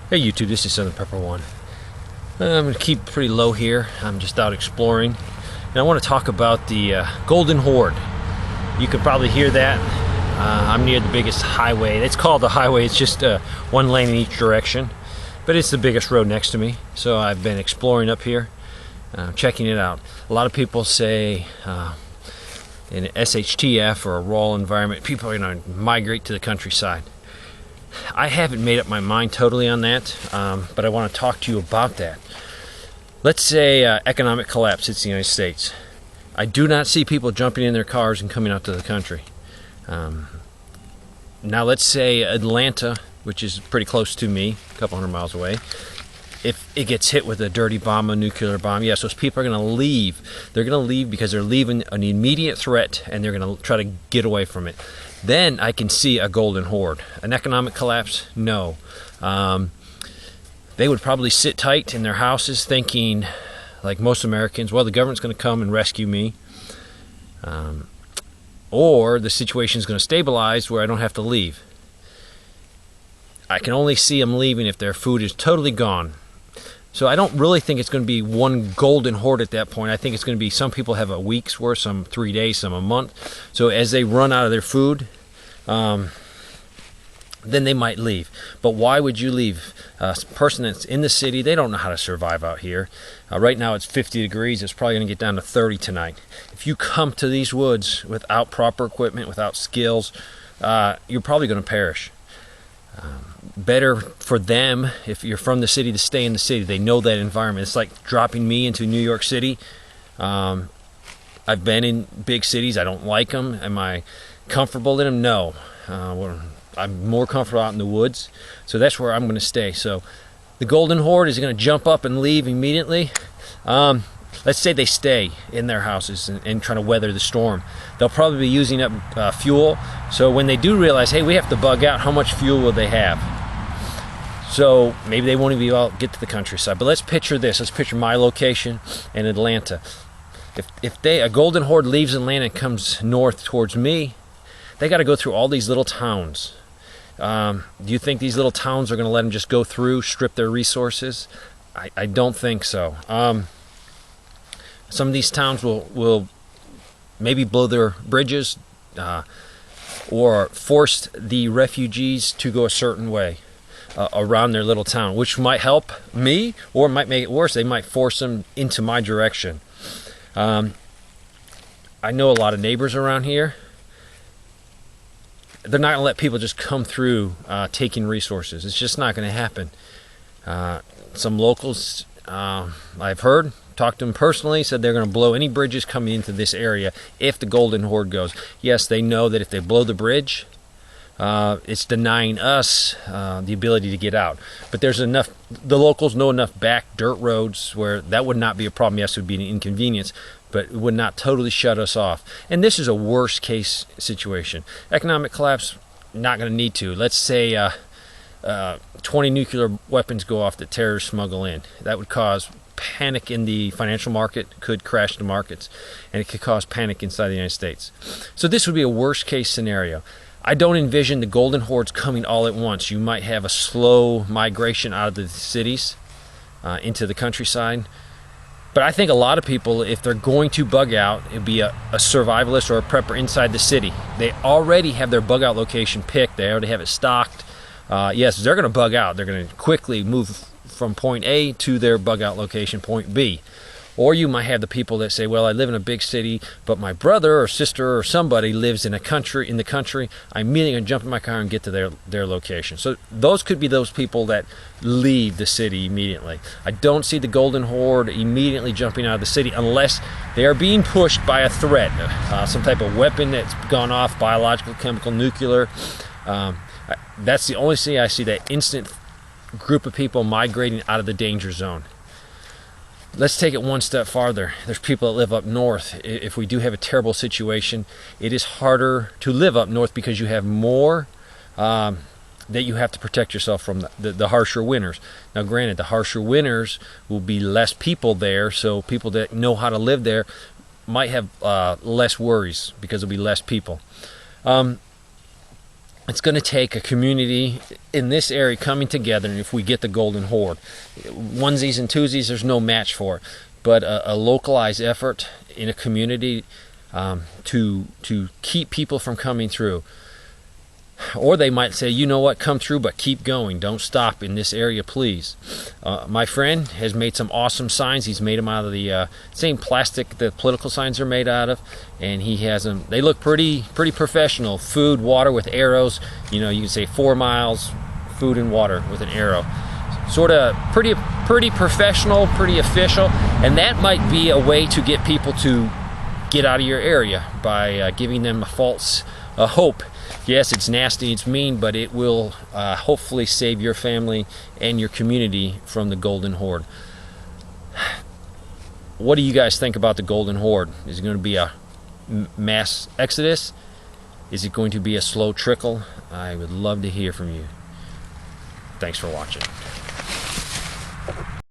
Hey YouTube, this is Southern Pepper One. I'm going to keep pretty low here. I'm just out exploring. And I want to talk about the Golden Horde. You could probably hear that. I'm near the biggest highway. It's called the highway. It's just one lane in each direction. But it's the biggest road next to me. So I've been exploring up here, checking it out. A lot of people say in an SHTF or a WROL environment, people are going to migrate to the countryside. I haven't made up my mind totally on that, but I want to talk to you about that. Let's say economic collapse hits the United States. I do not see people jumping in their cars and coming out to the country. Now let's say Atlanta, which is pretty close to me, a couple hundred miles away, if it gets hit with a dirty bomb, a nuclear bomb, yes, those people are going to leave. They're going to leave because they're leaving an immediate threat and they're going to try to get away from it. Then I can see a golden horde. An economic collapse? No. They would probably sit tight in their houses thinking, like most Americans, well, the government's going to come and rescue me. Or the situation is going to stabilize where I don't have to leave. I can only see them leaving if their food is totally gone. So I don't really think it's going to be one golden horde at that point. I think it's going to be, some people have a week's worth, some 3 days, some a month. So as they run out of their food, then they might leave. But why would you leave? A person that's in the city, they don't know how to survive out here. Right now it's 50 degrees. It's probably going to get down to 30 tonight. If you come to these woods without proper equipment, without skills, you're probably going to perish. Better for them, if you're from the city, to stay in the city. They know that environment. It's like dropping me into New York City. I've been in big cities. I don't like them. Am I comfortable in them? No. I'm more comfortable out in the woods. So that's where I'm going to stay. So the golden horde is going to jump up and leave immediately. Let's say they stay in their houses and try to weather the storm. They'll probably be using up fuel. So when they do realize, hey, we have to bug out, how much fuel will they have? So maybe they won't even be able to get to the countryside. But let's picture this. Let's picture my location in Atlanta. If a golden horde leaves Atlanta and comes north towards me, they got to go through all these little towns. Do you think these little towns are going to let them just go through, strip their resources? I don't think so. Some of these towns will maybe blow their bridges or force the refugees to go a certain way around their little town, which might help me or might make it worse. They might force them into my direction. I know a lot of neighbors around here. They're not going to let people just come through taking resources. It's just not going to happen. Some locals I've heard, talked to them personally, said they're going to blow any bridges coming into this area if the golden horde goes. Yes, they know that if they blow the bridge, it's denying us the ability to get out. But there's enough, the locals know enough back dirt roads where that would not be a problem. Yes, it would be an inconvenience, but it would not totally shut us off. And this is a worst case situation. Economic collapse, not going to need to. Let's say 20 nuclear weapons go off that terrorists smuggle in. That would cause panic in the financial market, could crash the markets, and it could cause panic inside the United States. So this would be a worst case scenario. I don't envision the golden hordes coming all at once. You might have a slow migration out of the cities into the countryside. But I think a lot of people, if they're going to bug out, it'd be a survivalist or a prepper inside the city. They already have their bug out location picked. They already have it stocked. Yes, they're going to bug out. They're going to quickly move from point A to their bug out location, point B. Or you might have the people that say, well, I live in a big city, but my brother or sister or somebody lives in the country. I'm immediately going to jump in my car and get to their location. So those could be those people that leave the city immediately. I don't see the golden horde immediately jumping out of the city unless they are being pushed by a threat, some type of weapon that's gone off, biological, chemical, nuclear. That's the only thing I see, that instant group of people migrating out of the danger zone. Let's take it one step farther. There's people that live up north. If we do have a terrible situation, it is harder to live up north because you have more that you have to protect yourself from the harsher winters. Now granted, the harsher winters will be less people there, so people that know how to live there might have less worries because there'll be less people. it's going to take a community in this area coming together, and if we get the Golden Horde, onesies and twosies, there's no match for it, but a localized effort in a community to keep people from coming through. Or they might say, you know what, come through, but keep going. Don't stop in this area, please. My friend has made some awesome signs. He's made them out of the same plastic the political signs are made out of, and he has them. They look pretty professional. Food, water with arrows. You know, you can say 4 miles, food and water with an arrow. Sort of pretty professional, pretty official, and that might be a way to get people to get out of your area by giving them a false hope. Yes, it's nasty, it's mean, but it will hopefully save your family and your community from the Golden Horde. What do you guys think about the Golden Horde? Is it going to be a mass exodus? Is it going to be a slow trickle? I would love to hear from you. Thanks for watching.